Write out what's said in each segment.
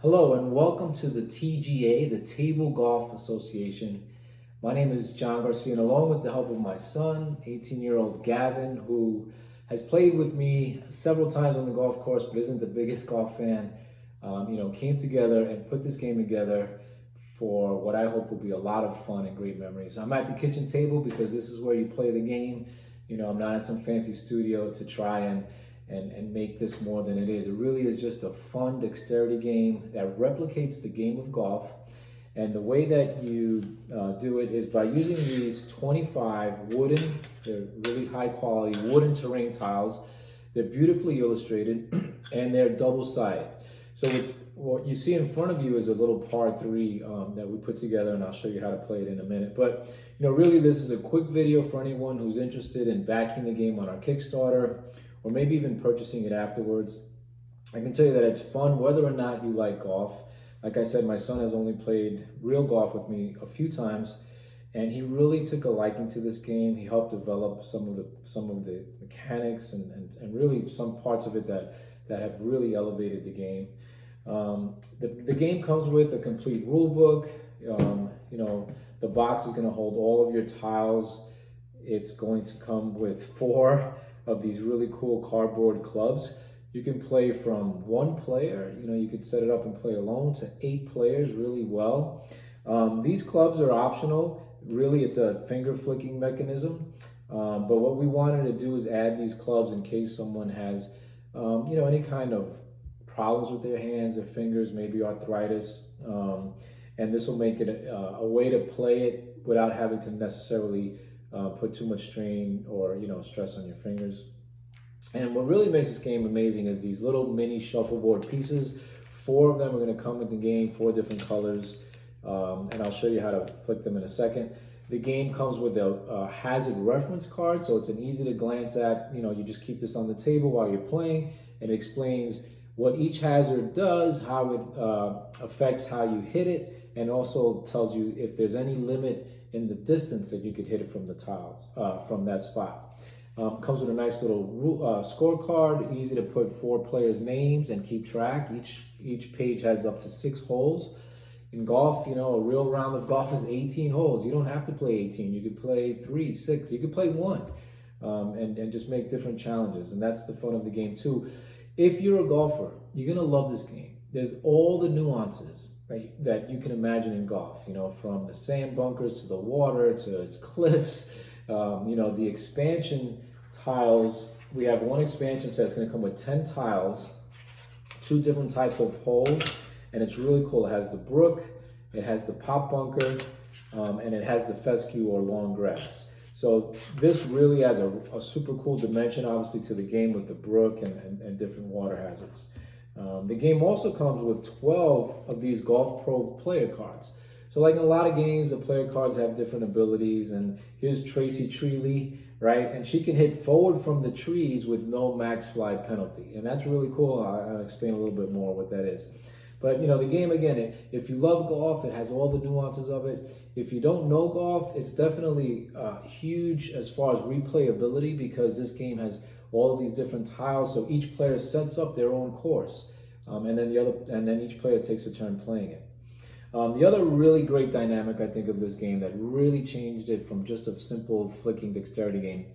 Hello and welcome to the TGA, the Table Golf Association. My name is John Garcia, and along with the help of my son, 18-year-old Gavin, who has played with me several times on the golf course but isn't the biggest golf fan, came together and put this game together for what I hope will be a lot of fun and great memories. I'm at the kitchen table because this is where you play the game. I'm not at some fancy studio to try and make this more than it is. It really is just a fun dexterity game that replicates the game of golf. And the way that you do it is by using these 25 wooden, they're really high quality wooden terrain tiles. They're beautifully illustrated and they're double-sided. So what you see in front of you is a little par 3 that we put together, and I'll show you how to play it in a minute. But really this is a quick video for anyone who's interested in backing the game on our Kickstarter, or maybe even purchasing it afterwards. I can tell you that it's fun whether or not you like golf. Like I said, my son has only played real golf with me a few times, and he really took a liking to this game. He helped develop some of the mechanics and really some parts of it that have really elevated the game. The game comes with a complete rule book. The box is going to hold all of your tiles. It's going to come with 4 of these really cool cardboard clubs. You can play from 1 player, you could set it up and play alone, to 8 players really well. These clubs are optional. Really, it's a finger flicking mechanism. But what we wanted to do is add these clubs in case someone has, any kind of problems with their hands, their fingers, maybe arthritis. And this will make it a way to play it without having to necessarily put too much strain or stress on your fingers. And what really makes this game amazing is these little mini shuffleboard pieces. 4 of them are going to come with the game, 4 different colors, and I'll show you how to flick them in a second. The game comes with a hazard reference card, so it's an easy to glance at. You just keep this on the table while you're playing, and it explains what each hazard does, how it affects how you hit it, and also tells you if there's any limit in the distance that you could hit it from the tiles, from that spot. Comes with a nice little scorecard, easy to put 4 players' names and keep track. Each page has up to 6 holes. In golf, a real round of golf is 18 holes. You don't have to play 18. You could play 3, 6. You could play 1, and just make different challenges. And that's the fun of the game too. If you're a golfer, you're gonna love this game. There's all the nuances that you can imagine in golf. From the sand bunkers to the water to its cliffs. The expansion tiles. We have one expansion set that's going to come with 10 tiles, 2 different types of holes, and it's really cool. It has the brook, it has the pop bunker, and it has the fescue or long grass. So this really adds a super cool dimension, obviously, to the game with the brook and different water hazards. The game also comes with 12 of these Golf Pro player cards. So like in a lot of games, the player cards have different abilities, and here's Tracy Treeley, right? And she can hit forward from the trees with no max fly penalty. And that's really cool. I'll explain a little bit more what that is. But the game, again, if you love golf, it has all the nuances of it. If you don't know golf, it's definitely huge as far as replayability, because this game has all of these different tiles. So each player sets up their own course, and then each player takes a turn playing it. The other really great dynamic, I think, of this game that really changed it from just a simple flicking dexterity game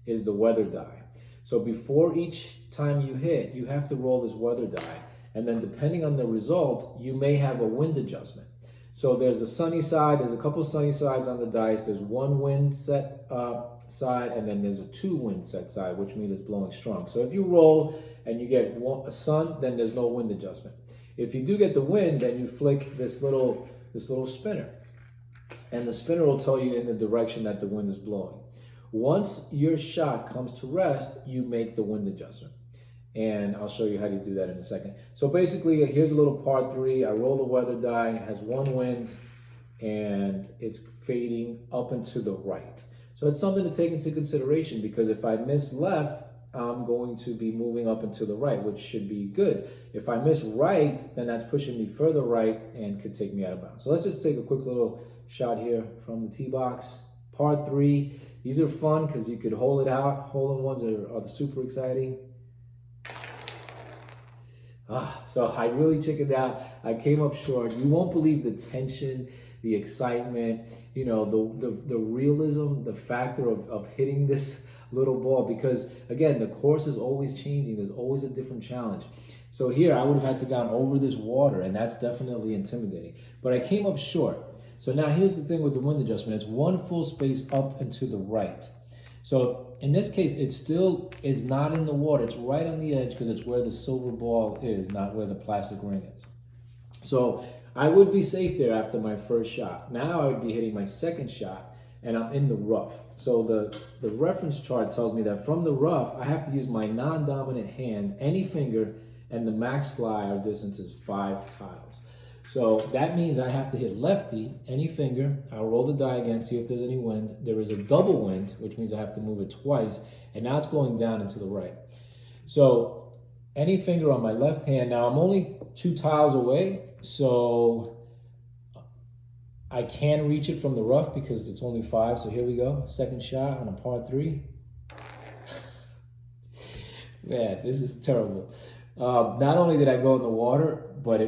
is the weather die. So before each time you hit, you have to roll this weather die. And then depending on the result, you may have a wind adjustment. So there's a sunny side, there's a couple sunny sides on the dice. There's 1 wind set side, and then there's a 2 wind set side, which means it's blowing strong. So if you roll and you get a sun, then there's no wind adjustment. If you do get the wind, then you flick this little spinner, and the spinner will tell you in the direction that the wind is blowing. Once your shot comes to rest, you make the wind adjustment, and I'll show you how to do that in a second. So basically, here's a little par 3. I roll the weather die. It has 1 wind, and it's fading up and to the right. So it's something to take into consideration, because if I miss left, I'm going to be moving up and to the right, which should be good. If I miss right, then that's pushing me further right and could take me out of bounds. So let's just take a quick little shot here from the tee box. Par 3. These are fun because you could hold it out. Hole-in-ones are super exciting. So I really chickened out. I came up short. You won't believe the tension, the excitement, the realism, the factor of hitting this little ball, because again, the course is always changing. There's always a different challenge. So here I would have had to gone over this water, and that's definitely intimidating. But I came up short. So now here's the thing with the wind adjustment. It's one full space up and to the right. So in this case, it still is not in the water. It's right on the edge because it's where the silver ball is, not where the plastic ring is. So I would be safe there after my first shot. Now I would be hitting my second shot, and I'm in the rough. So the reference chart tells me that from the rough, I have to use my non-dominant hand, any finger, and the max fly or distance is 5 tiles. So that means I have to hit lefty, any finger. I'll roll the die again, see if there's any wind. There is a double wind, which means I have to move it twice, and now it's going down and to the right. So any finger on my left hand. Now I'm only 2 tiles away, so I can reach it from the rough because it's only 5. So here we go, second shot on a par 3. Man, this is terrible. Not only did I go in the water, but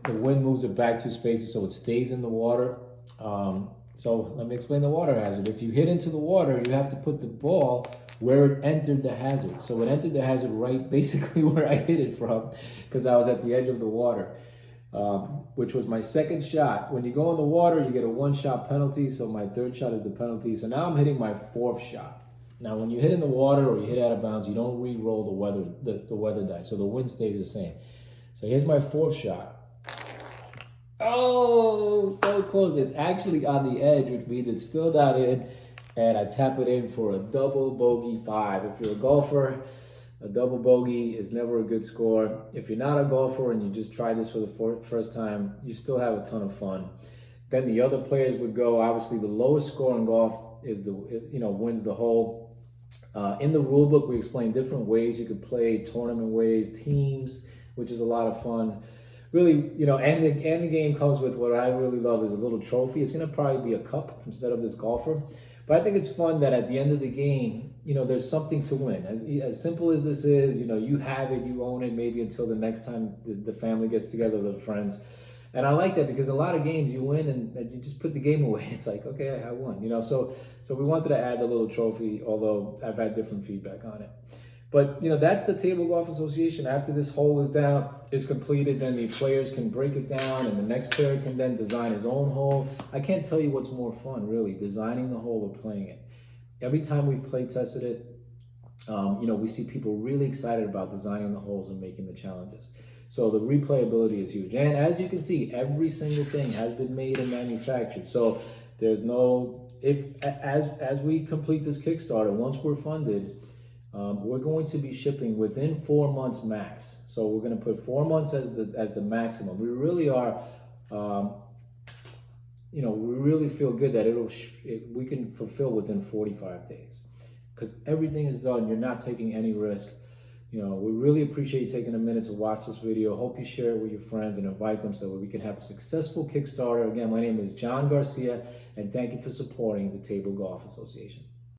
the wind moves it back 2 spaces, so it stays in the water. So let me explain the water hazard. If you hit into the water, you have to put the ball where it entered the hazard. So it entered the hazard right basically where I hit it from, because I was at the edge of the water, which was my second shot. When you go in the water, you get a 1-shot penalty, so my third shot is the penalty. So now I'm hitting my 4th shot. Now, when you hit in the water or you hit out of bounds, you don't re-roll the weather die, so the wind stays the same. So here's my 4th shot. Oh, so close. It's actually on the edge, which means it's still not in, and I tap it in for a double bogey 5. If you're a golfer, a double bogey is never a good score. If you're not a golfer and you just try this for the first time, you still have a ton of fun. Then the other players would go, obviously the lowest score in golf is wins the hole. In the rule book, we explain different ways you could play, tournament ways, teams, which is a lot of fun. Really, and the game comes with what I really love is a little trophy. It's going to probably be a cup instead of this golfer. But I think it's fun that at the end of the game, there's something to win. As simple as this is, you have it, you own it, maybe until the next time the family gets together, the friends. And I like that because a lot of games you win and you just put the game away. It's like, okay, I won, So we wanted to add the little trophy, although I've had different feedback on it. But, that's the Table Golf Association. After this hole is completed, then the players can break it down and the next player can then design his own hole. I can't tell you what's more fun, really, designing the hole or playing it. Every time we've play tested it, we see people really excited about designing the holes and making the challenges. So the replayability is huge. And as you can see, every single thing has been made and manufactured. So there's as we complete this Kickstarter, once we're funded, we're going to be shipping within 4 months max. So we're going to put 4 months as the maximum. We really are, we really feel good that we can fulfill within 45 days. Because everything is done, you're not taking any risk. We really appreciate you taking a minute to watch this video. Hope you share it with your friends and invite them so that we can have a successful Kickstarter. Again, my name is John Garcia, and thank you for supporting the Table Golf Association.